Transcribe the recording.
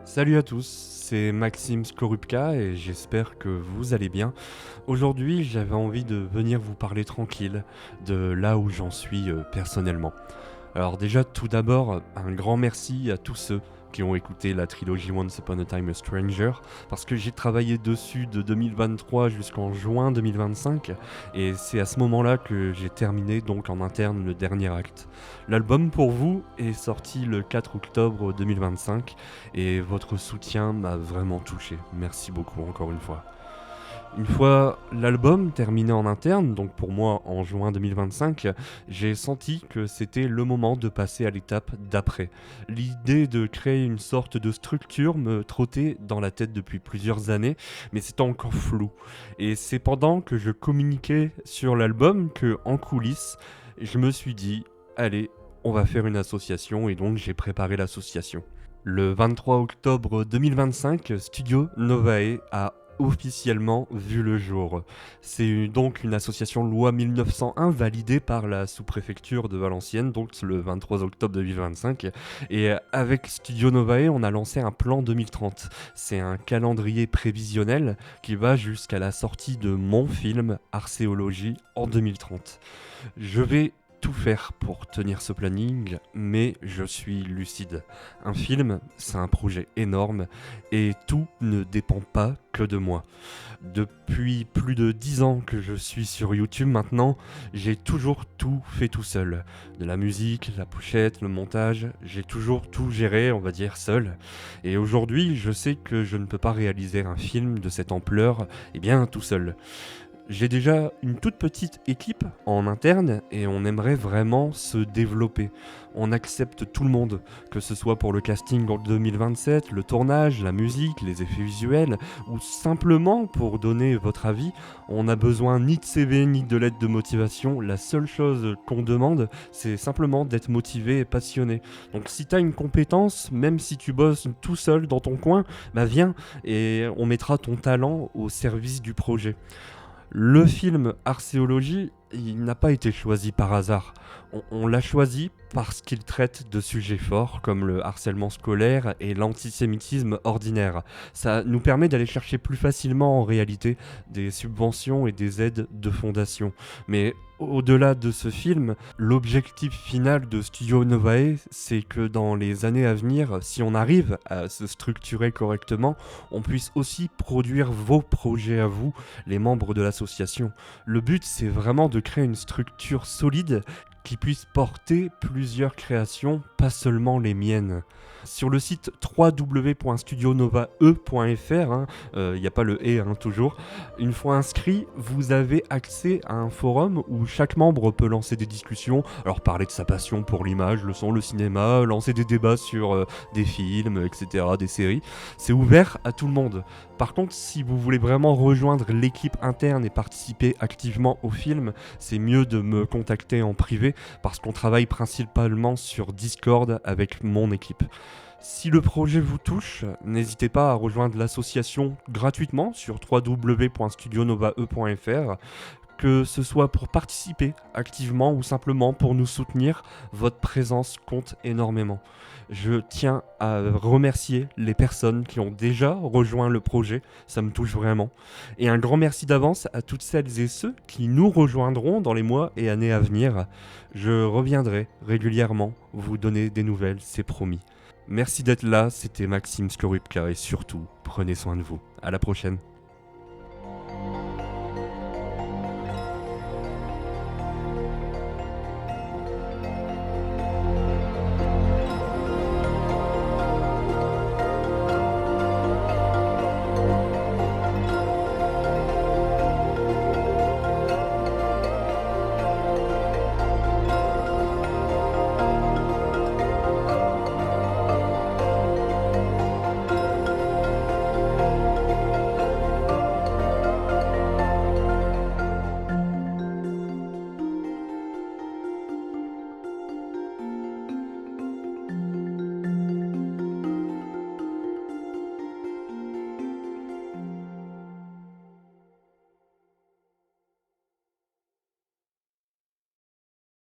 Salut à tous, c'est Maxime Skorupka et j'espère que vous allez bien. Aujourd'hui, j'avais envie de venir vous parler tranquille de là où j'en suis personnellement. Alors déjà, tout d'abord, un grand merci à tous ceux qui ont écouté la trilogie Once Upon a Time a Stranger, parce que j'ai travaillé dessus de 2023 jusqu'en juin 2025, et c'est à ce moment-là que j'ai terminé donc en interne le dernier acte. L'album pour vous est sorti le 4 octobre 2025, et votre soutien m'a vraiment touché. Merci beaucoup encore une fois. Une fois l'album terminé en interne, donc pour moi en juin 2025, j'ai senti que c'était le moment de passer à l'étape d'après. L'idée de créer une sorte de structure me trottait dans la tête depuis plusieurs années, mais c'était encore flou. Et c'est pendant que je communiquais sur l'album que, en coulisses, je me suis dit, allez, on va faire une association, et donc j'ai préparé l'association. Le 23 octobre 2025, Studio Novae a officiellement vu le jour. C'est donc une association loi 1901 validée par la sous-préfecture de Valenciennes, donc le 23 octobre 2025. Et avec Studio Novae, on a lancé un plan 2030. C'est un calendrier prévisionnel qui va jusqu'à la sortie de mon film Archéologie en 2030. Je vais tout faire pour tenir ce planning, mais je suis lucide. Un film, c'est un projet énorme et tout ne dépend pas que de moi. Depuis plus de 10 ans que je suis sur YouTube maintenant, j'ai toujours tout fait tout seul. De la musique, la pochette, le montage, j'ai toujours tout géré, on va dire, seul. Et aujourd'hui, je sais que je ne peux pas réaliser un film de cette ampleur, tout seul. J'ai déjà une toute petite équipe en interne et on aimerait vraiment se développer. On accepte tout le monde, que ce soit pour le casting en 2027, le tournage, la musique, les effets visuels, ou simplement pour donner votre avis. On n'a besoin ni de CV ni de lettre de motivation. La seule chose qu'on demande, c'est simplement d'être motivé et passionné. Donc si tu as une compétence, même si tu bosses tout seul dans ton coin, viens et on mettra ton talent au service du projet. Le film Archéologie, il n'a pas été choisi par hasard. On l'a choisi parce qu'il traite de sujets forts comme le harcèlement scolaire et l'antisémitisme ordinaire. Ça nous permet d'aller chercher plus facilement en réalité des subventions et des aides de fondation. Mais au-delà de ce film, l'objectif final de Studio Novae, c'est que dans les années à venir, si on arrive à se structurer correctement, on puisse aussi produire vos projets à vous, les membres de l'association. Le but, c'est vraiment de créer une structure solide qui puisse porter plusieurs créations, pas seulement les miennes. Sur le site www.studionovae.fr, il n'y a pas le « toujours, une fois inscrit, vous avez accès à un forum où chaque membre peut lancer des discussions, alors parler de sa passion pour l'image, le son, le cinéma, lancer des débats sur des films, etc., des séries. C'est ouvert à tout le monde. Par contre, si vous voulez vraiment rejoindre l'équipe interne et participer activement au film, c'est mieux de me contacter en privé parce qu'on travaille principalement sur Discord avec mon équipe. Si le projet vous touche, n'hésitez pas à rejoindre l'association gratuitement sur www.studionovae.fr, que ce soit pour participer activement ou simplement pour nous soutenir, votre présence compte énormément. Je tiens à remercier les personnes qui ont déjà rejoint le projet, ça me touche vraiment. Et un grand merci d'avance à toutes celles et ceux qui nous rejoindront dans les mois et années à venir. Je reviendrai régulièrement vous donner des nouvelles, c'est promis. Merci d'être là, c'était Maxime Skorupka et surtout, prenez soin de vous. À la prochaine.